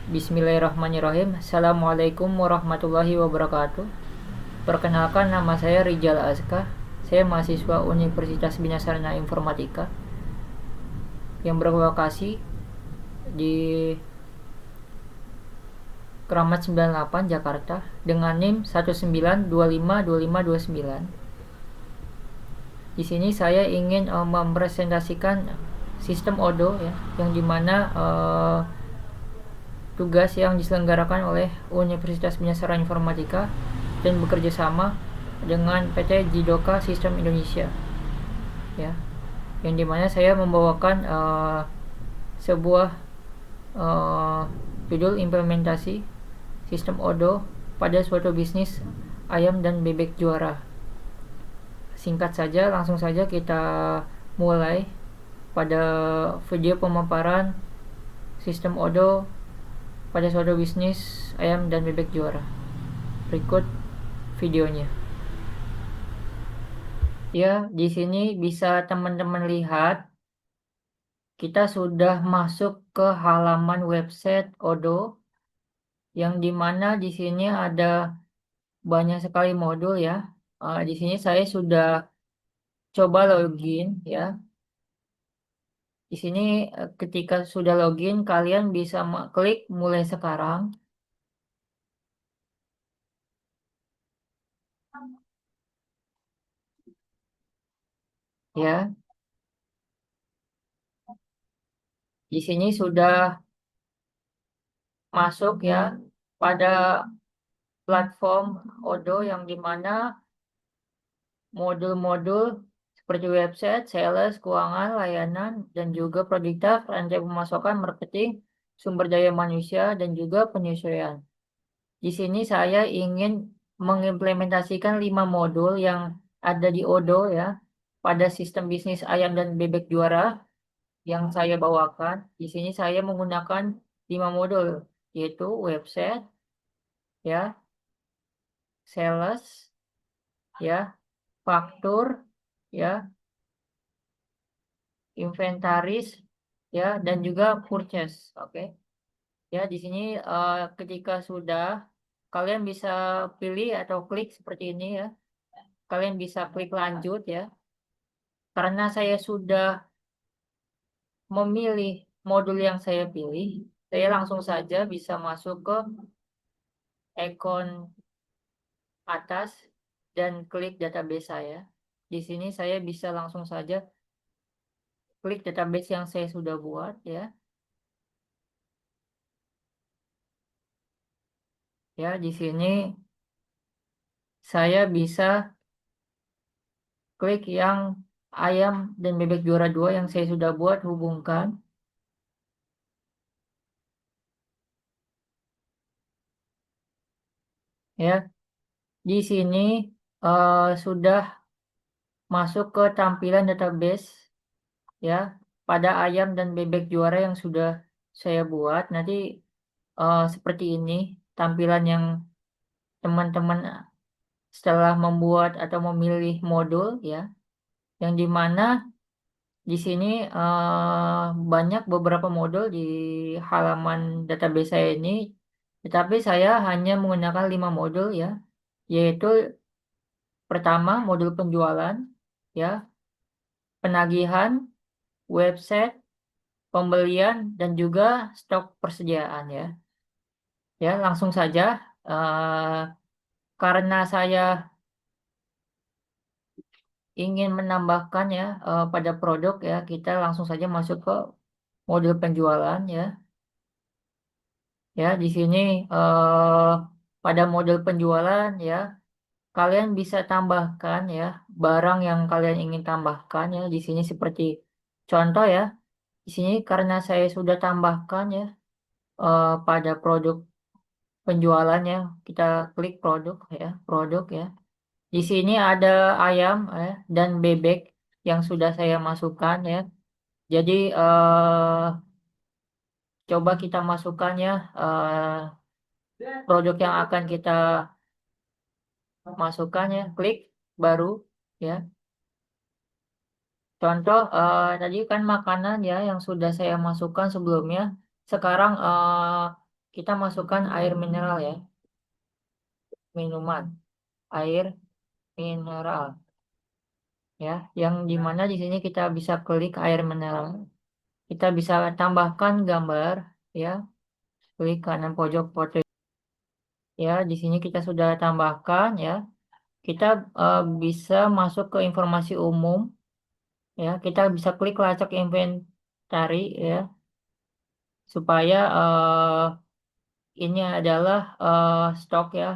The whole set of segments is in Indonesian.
Bismillahirrahmanirrahim. Assalamualaikum warahmatullahi wabarakatuh. Perkenalkan, nama saya Rijal Azka. Saya mahasiswa Universitas Bina Sarana Informatika yang berlokasi di Keramat 98 Jakarta dengan NIM 192525229. Di sini saya ingin mempresentasikan sistem ODO ya, yang dimana tugas yang diselenggarakan oleh Universitas Bina Sarana Informatika dan bekerja sama dengan PT Jidoka Sistem Indonesia ya, yang dimana saya membawakan sebuah judul implementasi sistem ODO pada suatu bisnis ayam dan bebek juara. Singkat saja, langsung saja kita mulai pada video pemaparan sistem ODO pada suatu bisnis ayam dan bebek juara. Berikut videonya. Ya, di sini bisa teman-teman lihat kita sudah masuk ke halaman website ODO, yang dimana di sini ada banyak sekali modul ya. Di sini saya sudah coba login ya. Di sini ketika sudah login, kalian bisa klik mulai sekarang ya. Di sini sudah masuk ya pada platform ODO, yang dimana modul-modul seperti website, sales, keuangan, layanan, dan juga produktivitas, rantai pemasaran, marketing, sumber daya manusia, dan juga penyesuaian. Di sini saya ingin mengimplementasikan 5 modul yang ada di ODO ya, pada sistem bisnis ayam dan bebek juara yang saya bawakan. Di sini saya menggunakan 5 modul, yaitu website ya, sales ya, faktur ya, inventaris ya, dan juga purchase. Oke. Ya, di sini ketika sudah, kalian bisa pilih atau klik seperti ini ya. Kalian bisa klik lanjut ya. Karena saya sudah memilih modul yang saya pilih, saya langsung saja bisa masuk ke ikon atas dan klik database saya. Di sini saya bisa langsung saja klik database yang saya sudah buat ya. Ya, di sini saya bisa klik yang ayam dan bebek juara 2 yang saya sudah buat, hubungkan. Ya, di sini sudah masuk ke tampilan database ya, pada ayam dan bebek juara yang sudah saya buat. Nanti seperti ini tampilan yang teman-teman setelah membuat atau memilih modul ya, yang dimana di sini banyak beberapa modul di halaman database saya ini, tetapi saya hanya menggunakan 5 modul ya, yaitu pertama modul penjualan ya, penagihan, website, pembelian, dan juga stok persediaan ya. Ya, langsung saja, eh, karena saya ingin menambahkan ya pada produk ya, kita langsung saja masuk ke modul penjualan ya. Ya, di sini eh, pada modul penjualan ya, kalian bisa tambahkan ya barang yang kalian ingin tambahkan ya. Di sini seperti contoh ya. Di sini karena saya sudah tambahkan ya pada produk penjualannya, kita klik produk ya, produk ya. Di sini ada ayam ya, dan bebek yang sudah saya masukkan ya. Jadi coba kita masukkan ya produk yang akan kita masukkan ya, klik baru ya. Contoh tadi kan makanan ya yang sudah saya masukkan sebelumnya. Sekarang kita masukkan air mineral ya, minuman, air mineral ya, yang dimana di sini kita bisa klik air mineral. Kita bisa tambahkan gambar ya, klik kanan pojok portrait ya. Di sini kita sudah tambahkan ya. Kita bisa masuk ke informasi umum ya. Kita bisa klik lacak inventari ya, supaya ini adalah stok ya.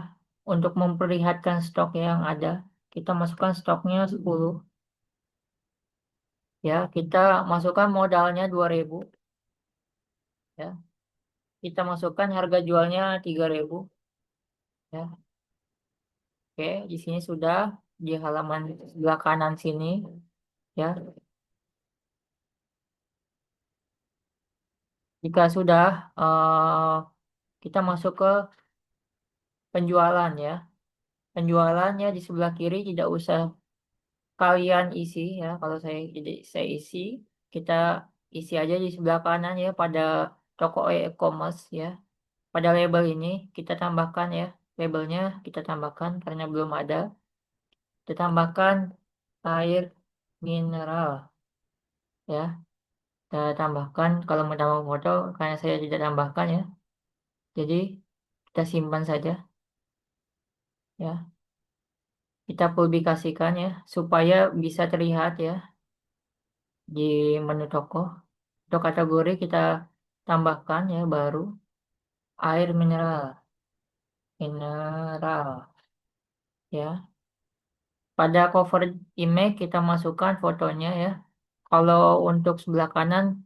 Untuk memperlihatkan stok yang ada, kita masukkan stoknya 10 ya. Kita masukkan modalnya 2.000 ya. Kita masukkan harga jualnya 3.000 ya. Oke, di sini sudah di halaman sebelah kanan sini ya. Jika sudah, kita masuk ke penjualan ya. Penjualannya di sebelah kiri tidak usah kalian isi ya. Kalau saya isi, kita isi aja di sebelah kanan ya, pada toko e-commerce ya. Pada label ini kita tambahkan ya. Labelnya kita tambahkan karena belum ada. Kita tambahkan air mineral ya. Kita tambahkan kalau mau tambah foto, karena saya tidak tambahkan ya. Jadi kita simpan saja ya. Kita publikasikan ya supaya bisa terlihat ya di menu toko. Untuk kategori kita tambahkan ya baru air mineral. Mineral ya. Pada cover image kita masukkan fotonya ya. Kalau untuk sebelah kanan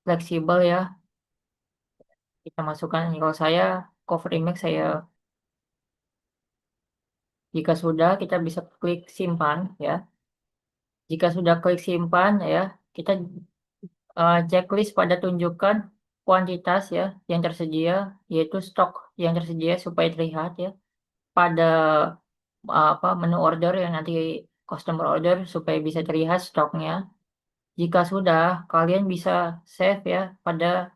fleksibel ya. Kita masukkan, kalau saya cover image saya, jika sudah kita bisa klik simpan ya. Jika sudah klik simpan ya, kita checklist pada tunjukkan kuantitas ya yang tersedia, yaitu stok yang tersedia supaya terlihat ya pada menu order yang nanti customer order, supaya bisa terlihat stoknya. Jika sudah, kalian bisa save ya pada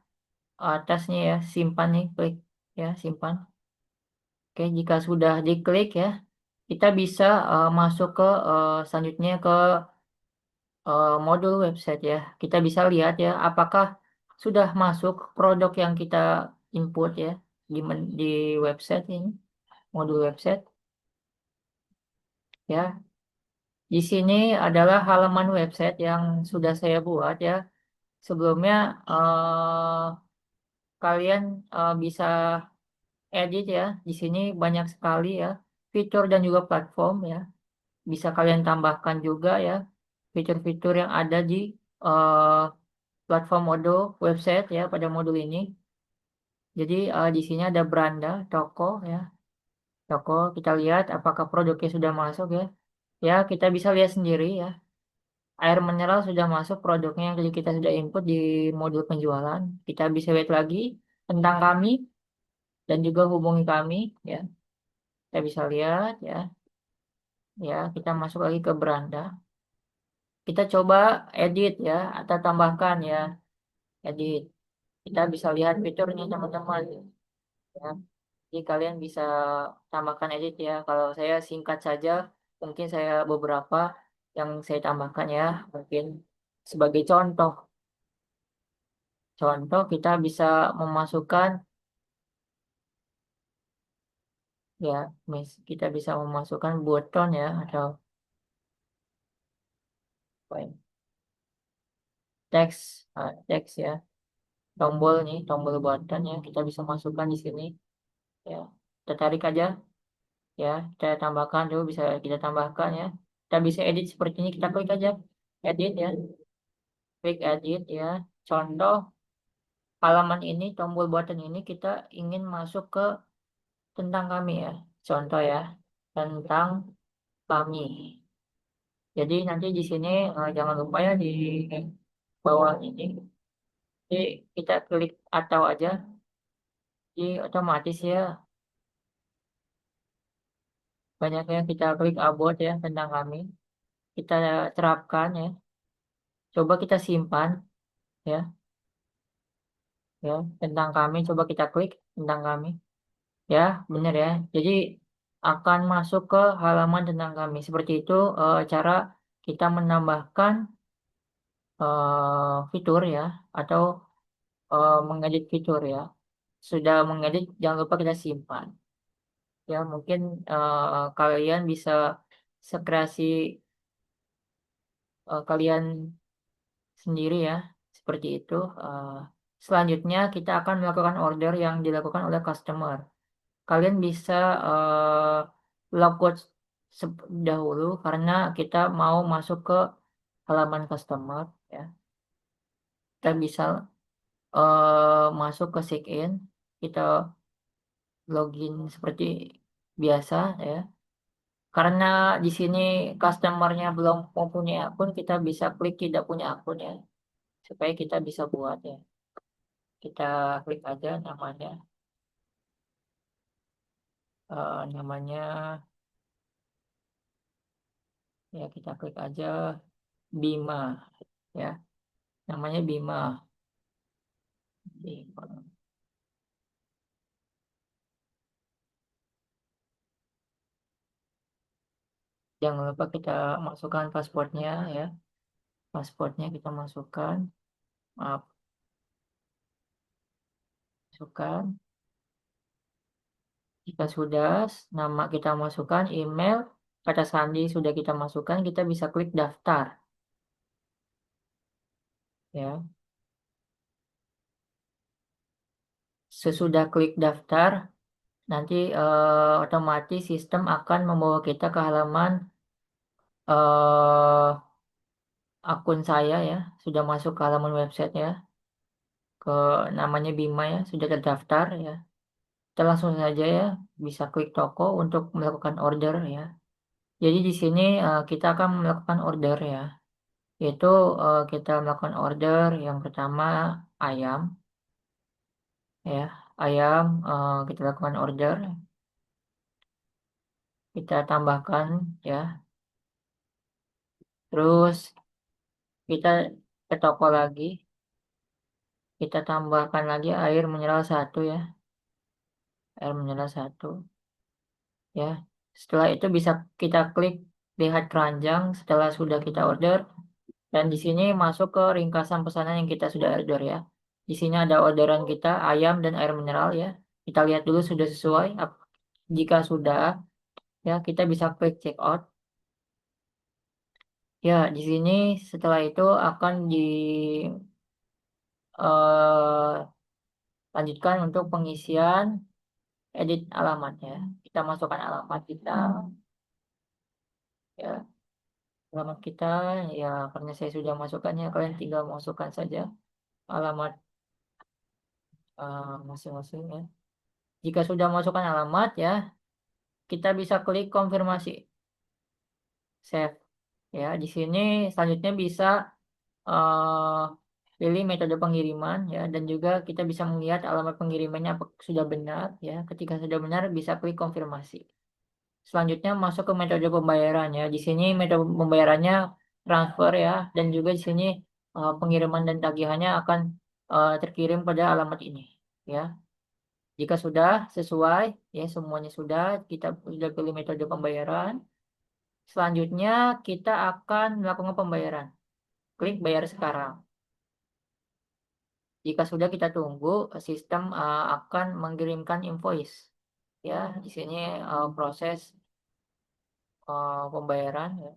atasnya ya, simpan nih, klik ya simpan. Oke, jika sudah diklik ya, kita bisa masuk ke selanjutnya ke modul website ya. Kita bisa lihat ya apakah sudah masuk produk yang kita input ya di website ini, modul website ya. Di sini adalah halaman website yang sudah saya buat ya. Sebelumnya kalian bisa edit ya. Di sini banyak sekali ya fitur dan juga platform ya. Bisa kalian tambahkan juga ya fitur-fitur yang ada di eh, platform modul website ya pada modul ini. Jadi di sini ada beranda toko ya. Toko kita lihat apakah produknya sudah masuk ya. Ya, kita bisa lihat sendiri ya. Air mineral sudah masuk produknya yang tadi kita sudah input di modul penjualan. Kita bisa lihat lagi tentang kami dan juga hubungi kami ya. Kita bisa lihat ya. Ya, kita masuk lagi ke beranda. Kita coba edit ya atau tambahkan ya. Edit. Kita bisa lihat fiturnya teman-teman ya. Jadi kalian bisa tambahkan edit ya. Kalau saya singkat saja, mungkin saya beberapa yang saya tambahkan ya. Mungkin sebagai contoh. Contoh kita bisa memasukkan ya, kita bisa memasukkan button ya atau apa ini, teks, teks ya. Tombol nih, tombol button ya. Kita bisa masukkan di sini ya. Kita tarik aja ya. Kita tambahkan dulu, bisa kita tambahkan ya. Kita bisa edit seperti ini. Kita klik aja edit ya. Klik edit ya. Contoh halaman ini, tombol button ini kita ingin masuk ke tentang kami ya. Contoh ya, tentang kami. Jadi nanti di sini jangan lupa ya di bawah ini. Jadi kita klik atau aja, jadi otomatis ya banyaknya kita klik about ya tentang kami. Kita terapkan ya. Coba kita simpan ya. ya, tentang kami. Coba kita klik tentang kami. Ya, benar ya. Jadi akan masuk ke halaman tentang kami. Seperti itu cara kita menambahkan fitur ya, atau mengedit fitur ya. Sudah mengedit, jangan lupa kita simpan. Ya, mungkin kalian bisa sekreasi kalian sendiri ya, seperti itu. Eh, Selanjutnya kita akan melakukan order yang dilakukan oleh customer. Kalian bisa logout dahulu karena kita mau masuk ke halaman customer ya. Kita bisa masuk ke check in, kita login seperti biasa ya. Karena di sini customernya belum mempunyai akun, kita bisa klik tidak punya akun ya, supaya kita bisa buat ya. Kita klik aja namanya, namanya ya, kita klik aja Bima ya, namanya Bima. Bima. Jangan lupa kita masukkan pasportnya ya, pasportnya kita masukkan, maaf, masukkan. Jika sudah, nama kita masukkan, email, kata sandi sudah kita masukkan, kita bisa klik daftar ya. Sesudah klik daftar, nanti otomatis sistem akan membawa kita ke halaman eh, akun saya ya. Sudah masuk ke halaman website ya, ke namanya Bima ya, sudah terdaftar ya. Kita langsung saja ya, bisa klik toko untuk melakukan order ya. Jadi di sini kita akan melakukan order ya, yaitu kita melakukan order yang pertama ayam ya, ayam kita lakukan order, kita tambahkan ya, terus kita ke toko lagi, kita tambahkan lagi air mineral satu ya, air mineral satu ya. Setelah itu bisa kita klik lihat keranjang setelah sudah kita order, dan di sini masuk ke ringkasan pesanan yang kita sudah order ya. Di sini ada orderan kita ayam dan air mineral ya. Kita lihat dulu sudah sesuai. Jika sudah ya, kita bisa klik check out. Ya, di sini setelah itu akan dilanjutkan untuk pengisian edit alamatnya. Kita masukkan alamat kita ya, alamat kita ya, karena saya sudah masukkannya, kalian tinggal masukkan saja alamat masing-masing ya. Jika sudah masukkan alamat ya, kita bisa klik konfirmasi save ya. Di sini selanjutnya bisa eh, pilih metode pengiriman ya, dan juga kita bisa melihat alamat pengirimannya sudah benar ya. Ketika sudah benar bisa klik konfirmasi. Selanjutnya masuk ke metode pembayaran ya. Di sini metode pembayarannya transfer ya, dan juga di sini pengiriman dan tagihannya akan terkirim pada alamat ini ya. Jika sudah sesuai ya, semuanya sudah, kita sudah pilih metode pembayaran. Selanjutnya kita akan melakukan pembayaran. Klik bayar sekarang. Jika sudah, kita tunggu sistem akan mengirimkan invoice. Ya, di sini proses pembayaran ya.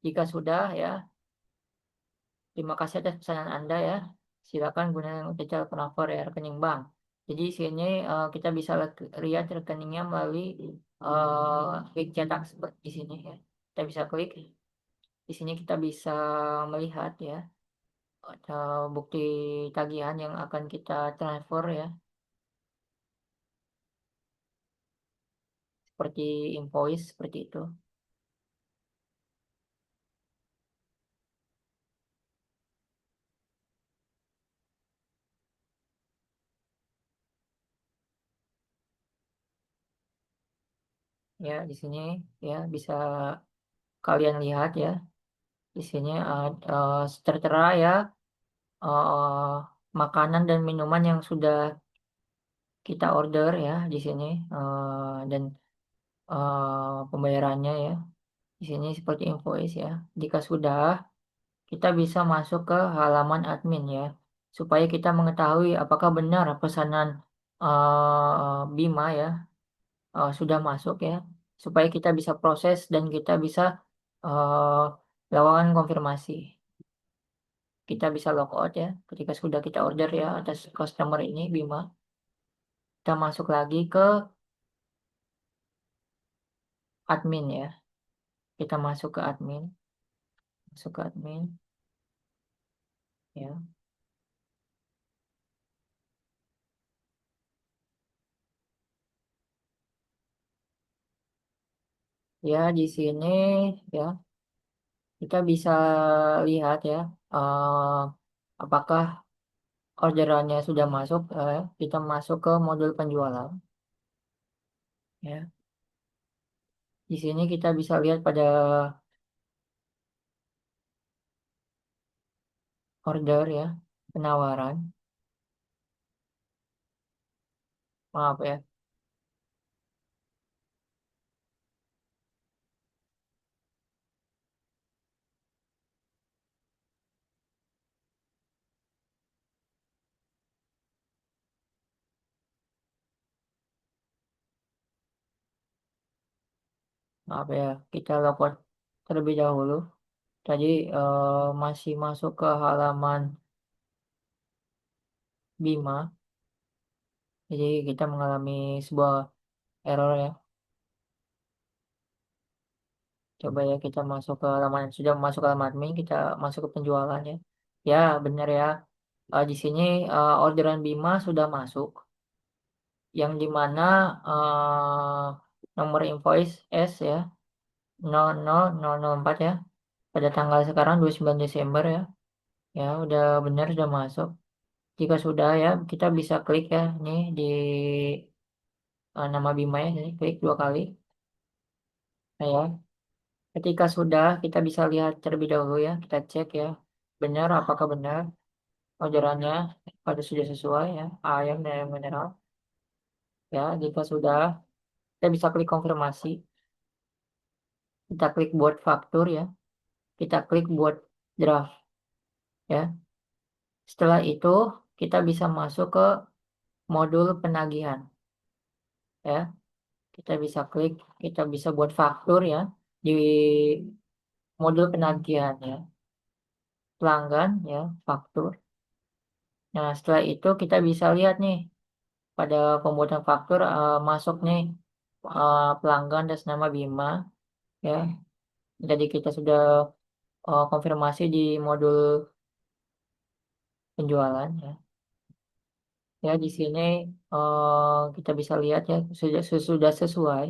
Jika sudah ya, terima kasih atas pesanan Anda ya. Silakan gunakan digital transfer ya, rekening bank. Jadi di sini kita bisa lihat rekeningnya melalui klik cetak seperti di sini ya. Kita bisa klik. Di sini kita bisa melihat ya, bukti tagihan yang akan kita transfer ya, seperti invoice seperti itu ya. Di sini ya bisa kalian lihat ya, di sini tertera ya makanan dan minuman yang sudah kita order ya di sini, dan pembayarannya ya di sini seperti invoice ya. Jika sudah, kita bisa masuk ke halaman admin ya, supaya kita mengetahui apakah benar pesanan Bima ya sudah masuk ya, supaya kita bisa proses dan kita bisa eh, lakukan konfirmasi. Kita bisa logout ya ketika sudah kita order ya atas customer ini Bima. Kita masuk lagi ke admin ya. Kita masuk ke admin, masuk ke admin ya. Ya, di sini ya kita bisa lihat ya eh, apakah orderannya sudah masuk. Kita masuk ke modul penjualan ya. Di sini kita bisa lihat pada order ya, penawaran. Maaf ya, maaf ya. Kita lakukan terlebih dahulu. Tadi masih masuk ke halaman Bima. Jadi kita mengalami sebuah error ya. Coba ya kita masuk ke halaman sudah masuk ke halaman admin, kita masuk ke penjualan ya. Ya, benar ya. Di sini orderan Bima sudah masuk yang dimana nomor invoice S ya 00004 ya pada tanggal sekarang 29 Desember ya. Ya, udah benar sudah masuk. Jika sudah ya, kita bisa klik ya ini di nama Bima ya, ini klik 2 kali. Nah ya, ketika sudah kita bisa lihat terlebih dahulu ya, kita cek ya, benar apakah benar orderannya pada sudah sesuai ya, ayam dan ayam mineral. Ya, jika sudah, kita bisa klik konfirmasi, kita klik buat faktur ya, kita klik buat draft ya. Setelah itu kita bisa masuk ke modul penagihan ya. Kita bisa klik, kita bisa buat faktur ya di modul penagihan ya, pelanggan ya, faktur. Nah, setelah itu kita bisa lihat nih pada pembuatan faktur masuk nih pelanggan dan nama Bima ya. Jadi kita sudah konfirmasi di modul penjualan ya. Ya di sini kita bisa lihat ya sudah sesuai.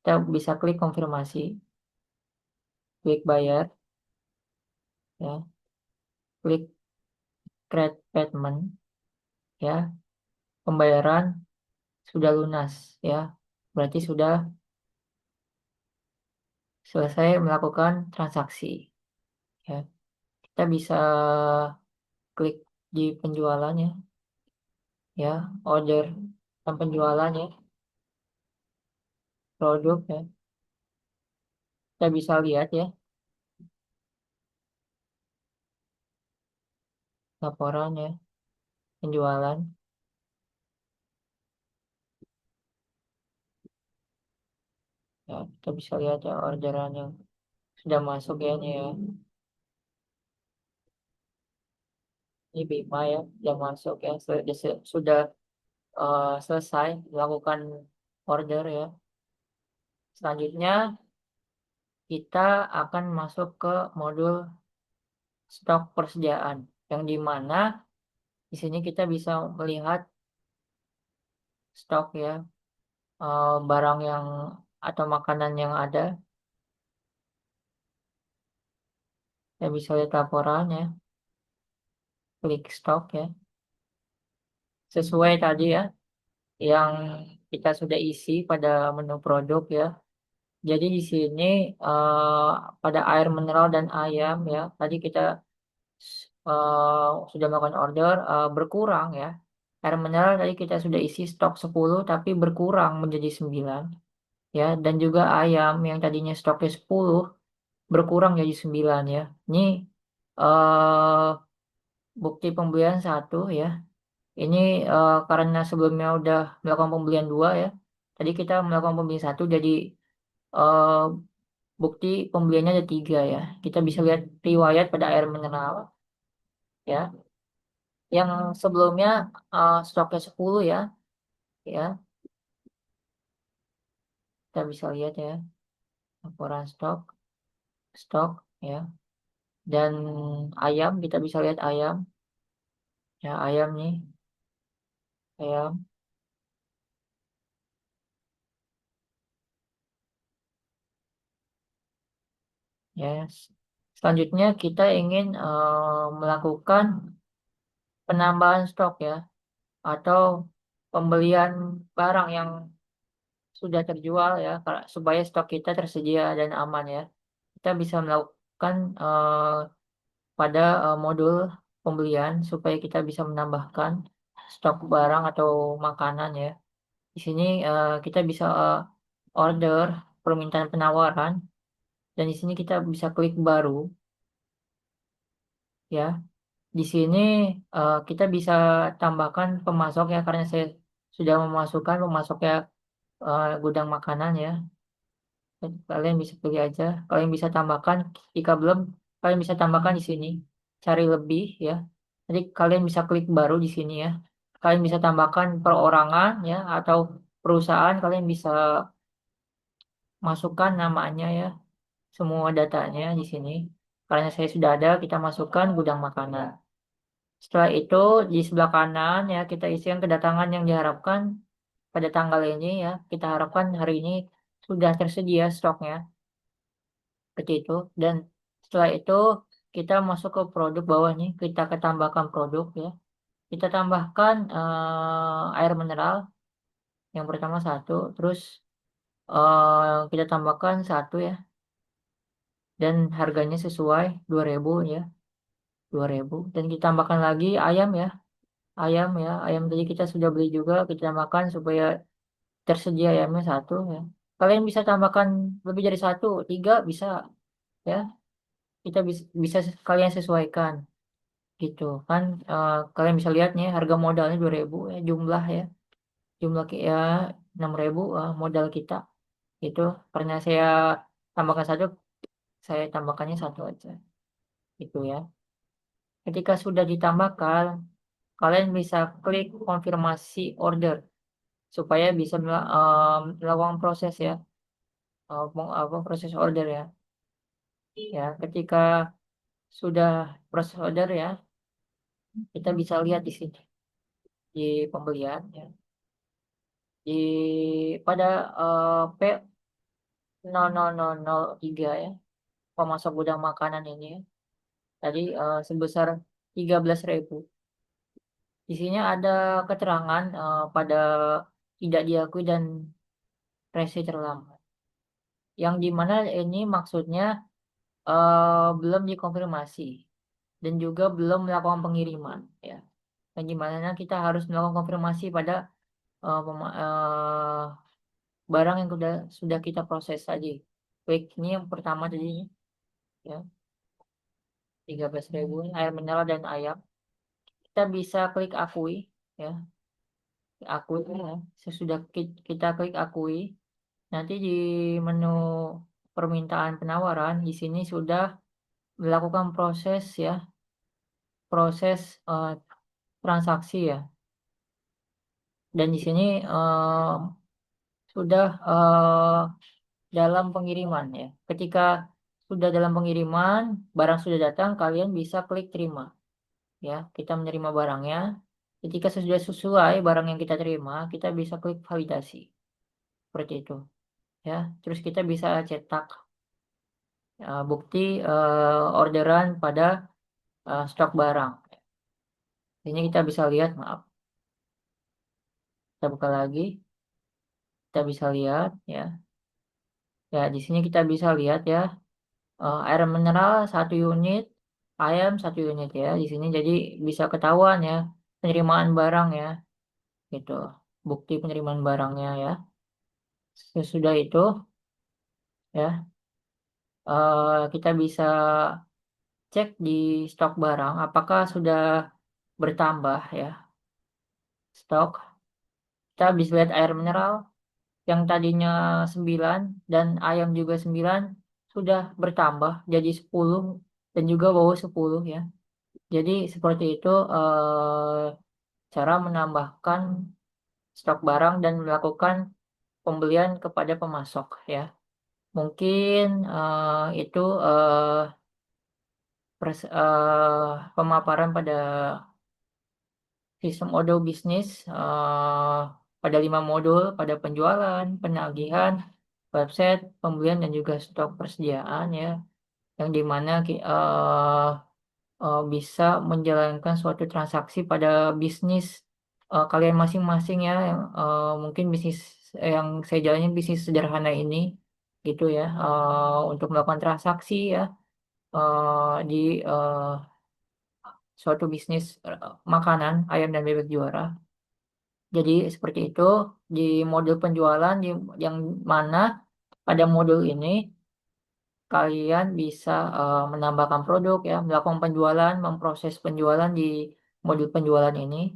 Kita bisa klik konfirmasi, klik bayar ya, klik create payment ya. Pembayaran sudah lunas ya. Berarti sudah selesai melakukan transaksi ya. Kita bisa klik di penjualannya ya, order dan penjualan ya, produk ya. Kita bisa lihat ya laporan ya, penjualan ya. Kita bisa lihat ya orderan yang sudah masuk ya ini ya. Ini Bima ya, sudah masuk ya, sudah selesai melakukan order ya. Selanjutnya kita akan masuk ke modul stok persediaan yang dimana di sini kita bisa melihat stok ya, barang yang atau makanan yang ada. Kita bisa lihat laporannya, klik stok ya. Sesuai tadi ya yang kita sudah isi pada menu produk ya. Jadi di sini pada air mineral dan ayam ya. Tadi kita sudah melakukan order, berkurang ya. Air mineral tadi kita sudah isi stok 10 tapi berkurang menjadi 9 ya, dan juga ayam yang tadinya stoknya 10 berkurang jadi 9 ya. Ini eh bukti pembelian satu ya. Ini karena sebelumnya udah melakukan pembelian dua ya. Tadi kita melakukan pembelian satu jadi eh bukti pembeliannya ada tiga ya. Kita bisa lihat riwayat pada air mineral ya. Yang sebelumnya stoknya 10 ya. Ya, kita bisa lihat ya. Laporan stok ya. Dan ayam kita bisa lihat ayam. Ya, ayam nih, ayam. Yes. Selanjutnya kita ingin melakukan penambahan stok ya, atau pembelian barang yang sudah terjual ya, supaya stok kita tersedia dan aman ya. Kita bisa melakukan pada modul pembelian supaya kita bisa menambahkan stok barang atau makanan ya. Di sini kita bisa order permintaan penawaran, dan di sini kita bisa klik baru ya. Di sini kita bisa tambahkan pemasok ya, karena saya sudah memasukkan pemasoknya gudang makanan ya. Kalian bisa pilih aja. Kalian bisa tambahkan, jika belum, kalian bisa tambahkan di sini. Cari lebih ya. Jadi kalian bisa klik baru di sini ya. Kalian bisa tambahkan perorangan ya, atau perusahaan. Kalian bisa masukkan namanya ya. Semua datanya di sini. Karena saya sudah ada, kita masukkan gudang makanan. Setelah itu di sebelah kanan ya, kita isikan kedatangan yang diharapkan pada tanggal ini ya. Kita harapkan hari ini sudah tersedia stoknya. Seperti itu. Dan setelah itu kita masuk ke produk bawah nih, kita ketambahkan produk ya. Kita tambahkan air mineral yang pertama satu, terus kita tambahkan satu ya, dan harganya sesuai 2.000 ya, 2.000. Dan kita tambahkan lagi ayam ya, ayam tadi kita sudah beli juga, kita tambahkan supaya tersedia ayamnya satu ya. Kalian bisa tambahkan lebih dari satu, tiga bisa ya. Kita bisa kalian sesuaikan. Gitu kan. Kalian bisa lihat nih harga modalnya 2.000 ya, ya 6.000 modal kita itu. Karena saya tambahkan satu, saya tambahkannya satu aja itu ya. Ketika sudah ditambahkan, kalian bisa klik konfirmasi order supaya bisa melakukan proses ya, proses order ya. Ya, ketika sudah proses order ya, kita bisa lihat di sini di pembelian ya, di pada P00003 ya, pemasok gudang makanan ini ya. Tadi sebesar 13.000. Di sini ada keterangan pada tidak diakui dan resi terlambat. Yang dimana ini maksudnya belum dikonfirmasi dan juga belum melakukan pengiriman ya. Yang dimana kita harus melakukan konfirmasi pada barang yang sudah kita proses tadi. Baik, ini yang pertama tadi ya, 13.000 air mineral dan ayam. Kita bisa klik akui ya, akui ya. Sesudah kita klik akui, nanti di menu permintaan penawaran di sini sudah melakukan proses ya, proses transaksi ya. Dan di sini sudah dalam pengiriman ya. Ketika sudah dalam pengiriman, barang sudah datang, kalian bisa klik terima ya. Kita menerima barangnya. Ketika sudah sesuai barang yang kita terima, kita bisa klik validasi. Seperti itu ya. Terus kita bisa cetak bukti orderan pada stok barang. Ini kita bisa lihat, maaf. Kita buka lagi, kita bisa lihat ya. Ya, di sini kita bisa lihat ya, air mineral 1 unit, ayam 1 unit ya di sini. Jadi bisa ketahuan ya penerimaan barang ya gitu. Bukti penerimaan barangnya ya. Sesudah itu ya kita bisa cek di stok barang apakah sudah bertambah ya stok. Kita bisa lihat air mineral yang tadinya 9 dan ayam juga 9 sudah bertambah jadi 10 dan juga bawah 10 ya. Jadi seperti itu cara menambahkan stok barang dan melakukan pembelian kepada pemasok ya. Mungkin itu pemaparan pada sistem odoo bisnis pada 5 modul pada penjualan, penagihan, website, pembelian dan juga stok persediaan ya, yang dimana bisa menjalankan suatu transaksi pada bisnis kalian masing-masing ya, yang mungkin bisnis yang saya jalani bisnis sederhana ini gitu ya, untuk melakukan transaksi ya di eh, suatu bisnis makanan ayam dan bebek juara. Jadi seperti itu di modul penjualan yang mana pada modul ini kalian bisa menambahkan produk ya, melakukan penjualan, memproses penjualan di modul penjualan ini.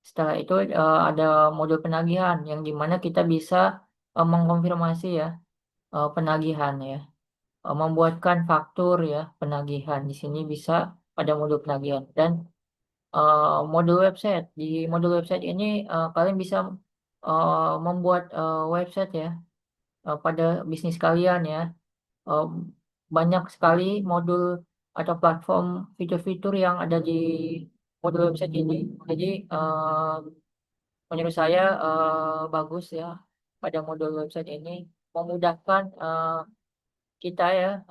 Setelah itu ada modul penagihan yang dimana kita bisa mengkonfirmasi ya penagihan ya, membuatkan faktur ya penagihan di sini bisa pada modul penagihan dan modul website. Di modul website ini kalian bisa membuat website ya pada bisnis kalian ya. Eh, Banyak sekali modul atau platform fitur-fitur yang ada di modul website ini. Jadi menurut saya bagus ya pada modul website ini memudahkan kita ya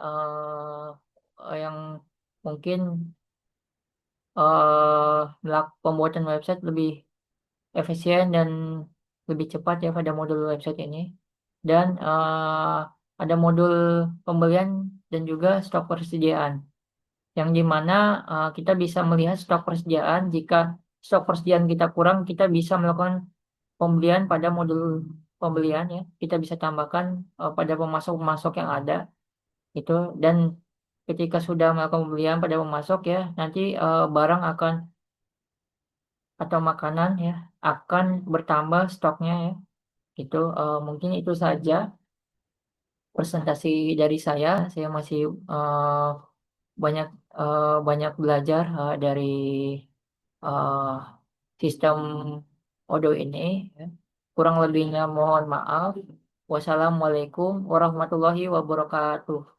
yang mungkin pembuatan website lebih efisien dan lebih cepat ya pada modul website ini. Dan ada modul pembelian dan juga stok persediaan, yang dimana kita bisa melihat stok persediaan. Jika stok persediaan kita kurang, kita bisa melakukan pembelian pada modul pembelian ya. Kita bisa tambahkan pada pemasok-pemasok yang ada itu. Dan ketika sudah melakukan pembelian pada pemasok ya, nanti barang akan atau makanan ya akan bertambah stoknya ya. Itu mungkin itu saja presentasi dari saya. Saya masih eh, banyak banyak belajar dari eh, sistem Odoo ini. Ya. Kurang lebihnya mohon maaf. Wassalamualaikum warahmatullahi wabarakatuh.